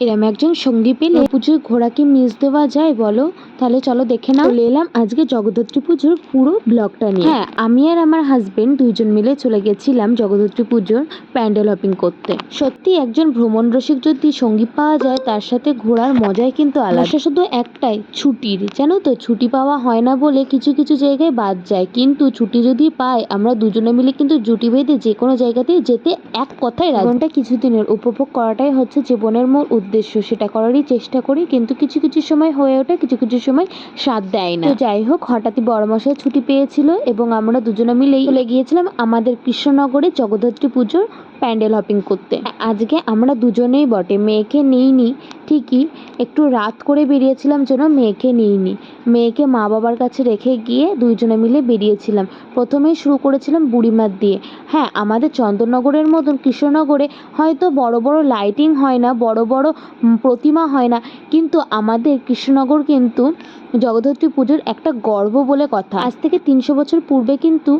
এরম একজন সঙ্গী পেলে পুজোর ঘোড়া কি মিস দেওয়া যায় বলো? তাহলে চলো দেখে নাও। চলে এলাম আজকে জগদ্ধাত্রী পুজোর পুরো ব্লগটা নিয়ে। হ্যাঁ, আমি আর আমার হাজবেন্ড দুইজন মিলে চলে গেছিলাম জগদ্ধাত্রী পুজোর প্যান্ডেল হপিং করতে। সত্যি একজন ভ্রমণ রসিক যদি সঙ্গী পাওয়া যায় তার সাথে ঘোরার মজাই কিন্তু আলাদা। শুধু একটাই, ছুটির। জানো তো, ছুটি পাওয়া হয় না বলে কিছু কিছু জায়গায় বাদ যায়, কিন্তু ছুটি যদি পাই আমরা দুজনে মিলে কিন্তু জুটি বেঁধে যে কোনো জায়গাতেই যেতে এক কথায় জীবনটা কিছুদিনের উপভোগ করাটাই হচ্ছে জীবনের মূল উদ্দেশ্য। সেটা করারই চেষ্টা করি, কিন্তু কিছু কিছু সময় হয়ে ওঠে, কিছু কিছু সময় সাথ দেয় না। তো যাই হোক, হঠাৎই বড়মশাই ছুটি পেয়েছিল এবং আমরা দুজনে মিলেই চলে গিয়েছিলাম আমাদের কৃষ্ণনগরে জগদ্ধাত্রী পুজোর প্যান্ডেল হপিং করতে। আজকে আমরা দুজনেই বটে, মেয়েকে নিইনি ঠিকই, একটু রাত করে বেরিয়েছিলাম জন্য মেয়েকে নিইনি। মেয়েকে মা বাবার কাছে রেখে গিয়ে দুইজনে মিলে বেরিয়েছিলাম। প্রথমেই শুরু করেছিলাম বুড়িমার দিয়ে। হ্যাঁ, আমাদের চন্দননগরের মতন কৃষ্ণনগরে হয়তো বড় বড় লাইটিং হয় না, বড় বড় প্রতিমা হয় না, কিন্তু আমাদের কৃষ্ণনগর কিন্তু জগদ্ধাত্রী পুজোর একটা গর্ব বলে কথা। আজ থেকে 300 বছর পূর্বে কিন্তু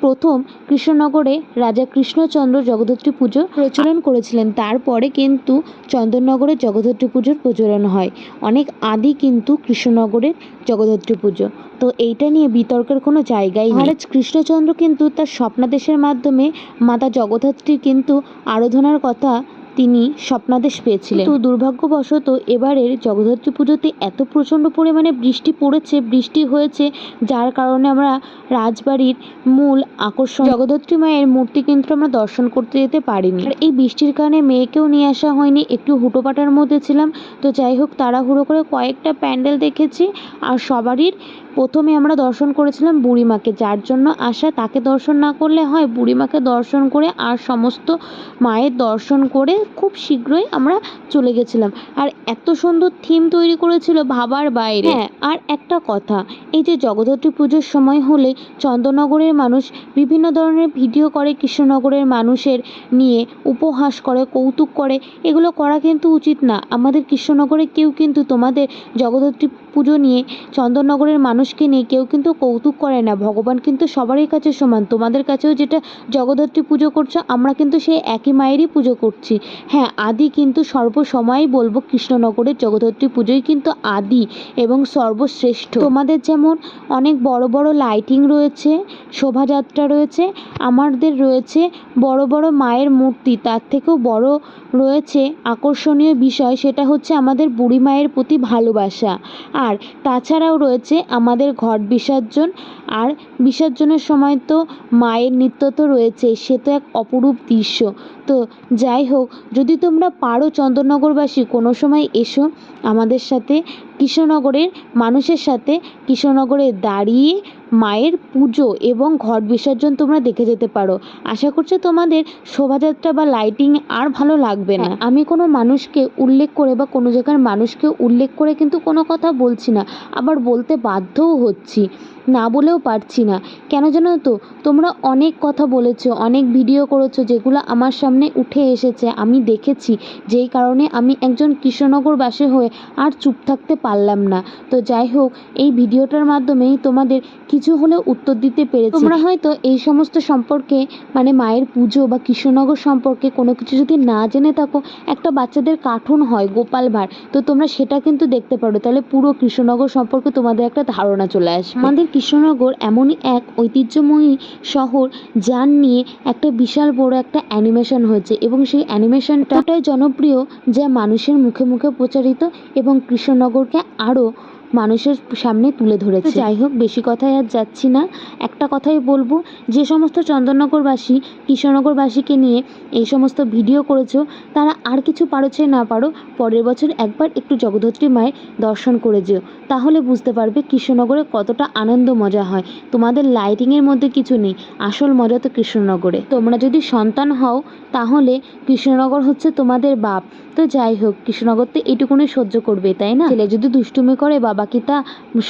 প্রথম কৃষ্ণনগরে রাজা কৃষ্ণচন্দ্র জগদ্ধাত্রী পুজো প্রচলন করেছিলেন। তারপরে কিন্তু চন্দননগরে জগদ্ধাত্রী পুজোর প্রচলন হয়। অনেক আদি কিন্তু কৃষ্ণনগরের জগদ্ধাত্রী পুজো। তো এইটা নিয়ে বিতর্কের কোনো জায়গাই নেই। মহারাজ কৃষ্ণচন্দ্র কিন্তু তার স্বপ্নাদেশের মাধ্যমে মাতা জগদ্ধাত্রীর কিন্তু আরাধনার কথা তিনি স্বপ্নাদেশ পেয়েছিলেন। তো দুর্ভাগ্যবশত এবারের জগদ্ধাত্রী পুজোতে এত প্রচণ্ড পরিমাণে বৃষ্টি হয়েছে, যার কারণে আমরা রাজবাড়ির মূল আকর্ষণ জগদ্ধাত্রী মায়ের মূর্তি কিন্তু আমরা দর্শন করতে যেতে পারিনি। আর এই বৃষ্টির কারণে মেয়েকেও নিয়ে আসা হয়নি, একটু হুটোপাটার মধ্যে ছিলাম। তো যাই হোক, তাড়াহুড়ো করে কয়েকটা প্যান্ডেল দেখেছি, আর সবারই প্রথমে আমরা দর্শন করেছিলাম বুড়িমাকে। যার জন্য আসা তাকে দর্শন না করলে হয়, বুড়িমাকে দর্শন করে আর সমস্ত মায়ের দর্শন করে খুব শীঘ্রই আমরা চলে গেছিলাম। আর এত সুন্দর থিম তৈরি করেছিল ভাবার বাইরে। হ্যাঁ, আর একটা কথা, এই যে জগদ্ধাত্রী পুজোর সময় হলে চন্দননগরের মানুষ বিভিন্ন ধরনের ভিডিও করে, কৃষ্ণনগরের মানুষের নিয়ে উপহাস করে, কৌতুক করে। এগুলো করা কিন্তু উচিত না। আমাদের কৃষ্ণনগরে কেউ কিন্তু তোমাদের জগদ্ধাত্রী পুজো নিয়ে, চন্দননগরের মানুষকে নিয়ে কেউ কিন্তু কৌতুক করে না। ভগবান কিন্তু সবারই কাছে সমান। তোমাদের কাছেও যেটা জগদ্ধাত্রী পুজো করছো, আমরা কিন্তু সেই একই মায়েরই পুজো করছি। হ্যাঁ, আদি কিন্তু সর্বসময়ই বলবো কৃষ্ণনগরের জগদ্ধাত্রী পুজোই কিন্তু আদি এবং সর্বশ্রেষ্ঠ। তোমাদের যেমন অনেক বড় বড় লাইটিং রয়েছে, শোভাযাত্রা রয়েছে, আমাদের রয়েছে বড় বড় মায়ের মূর্তি। তার থেকেও বড় রয়েছে আকর্ষণীয় বিষয়, সেটা হচ্ছে আমাদের বুড়ি মায়ের প্রতি ভালোবাসা। আর তাছাড়াও রয়েছে আমাদের ঘট বিসর্জন, আর বিসর্জনের সময় তো মায়ের নৃত্য তো রয়েছে, সে তো এক অপরূপ দৃশ্য। তো যাই হোক, যদি তোমরা পারো চন্দননগরবাসী কোনো সময় এসো আমাদের সাথে, কৃষ্ণনগরের মানুষের সাথে কৃষ্ণনগরে দাঁড়িয়ে মায়ের পুজো এবং ঘট বিসর্জন তোমরা দেখে যেতে পারো। আশা করছি তোমাদের শোভাযাত্রা বা লাইটিং আর ভালো লাগবে না। আমি কোনো মানুষকে উল্লেখ করে বা কোনো জায়গার মানুষকে উল্লেখ করে কিন্তু কোনো কথা বলছি না, আবার বলতে বাধ্যও হচ্ছি, না বলেও পারছি না। কেন জানো তো, তোমরা অনেক কথা বলেছো, অনেক ভিডিও করেছো, যেগুলো আমার সামনে উঠে এসেছে, আমি দেখেছি, যেই কারণে আমি একজন কৃষ্ণনগরবাসী হয়ে আর চুপ থাকতে পারলাম না। তো যাই হোক, এই ভিডিওটার মাধ্যমেই তোমাদের কিছু হলেও উত্তর দিতে পেরেছি। তোমরা হয়তো এই সমস্ত সম্পর্কে, মানে মায়ের পুজো বা কৃষ্ণনগর সম্পর্কে কোনো কিছু যদি না জেনে থাকো, একটা বাচ্চাদের কার্টুন হয় গোপাল ভাঁড়, তো তোমরা সেটা কিন্তু দেখতে পারো, তাহলে পুরো কৃষ্ণনগর সম্পর্কে তোমাদের একটা ধারণা চলে আসবে। আমাদের কৃষ্ণনগর এমনই এক ঐতিহ্যময়ী শহর, যার নিয়ে একটা বিশাল বড় একটা অ্যানিমেশন হয়েছে, এবং সেই অ্যানিমেশনটা এতটাই জনপ্রিয় যা মানুষের মুখে মুখে প্রচারিত এবং কৃষ্ণনগরকে আরও মানুষের সামনে তুলে ধরেছে। যাই হোক, বেশি কথায় আর যাচ্ছি না, একটা কথাই বলবো, যে সমস্ত চন্দননগরবাসী কৃষ্ণনগরবাসীকে নিয়ে এই সমস্ত ভিডিও করেছো, তারা আর কিছু পারো চাই না পারো, পরের বছর একবার একটু জগদ্ধাত্রী মায়ের দর্শন করে যেও, তাহলে বুঝতে পারবে কৃষ্ণনগরে কতটা আনন্দ মজা হয়। তোমাদের লাইটিংয়ের মধ্যে কিছু নেই, আসল মজা তো কৃষ্ণনগরে। তোমরা যদি সন্তান হও তাহলে কৃষ্ণনগর হচ্ছে তোমাদের বাপ। তো যাই হোক, কৃষ্ণনগর তো এইটুকুনি সহ্য করবে, তাই না? ছেলে যদি দুষ্টুমি করে, বাবা কি তা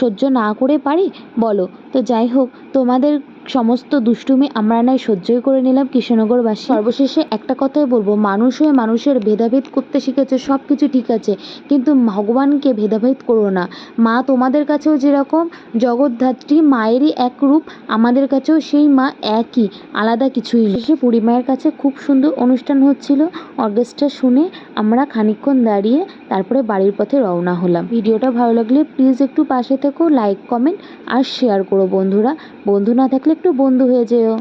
সহ্য না করে পারে বলো? তো যাই হোক, তোমাদের সমস্ত দুষ্টুমি আমরা নাই সহ্যই করে নিলাম কৃষ্ণনগরবাসী। সর্বশেষে একটা কথাই বলবো, মানুষ হয়ে মানুষের ভেদাভেদ করতে শিখেছে, সব কিছু ঠিক আছে, কিন্তু ভগবানকে ভেদাভেদ করো না। মা তোমাদের কাছেও যেরকম জগদ্ধাত্রী, মায়েরই এক রূপ, আমাদের কাছেও সেই মা একই, আলাদা কিছুই না। শেষে বুড়িমায়ের কাছে খুব সুন্দর অনুষ্ঠান হচ্ছিল, অর্কেস্ট্রা শুনে আমরা খানিকক্ষণ দাঁড়িয়ে তারপরে বাড়ির পথে রওনা হলাম। ভিডিওটা ভালো লাগলে প্লিজ একটু পাশে থেকো, লাইক, কমেন্ট আর শেয়ার করো বন্ধুরা। বন্ধু না থাকলে একটু বন্ধু হয়ে যেও।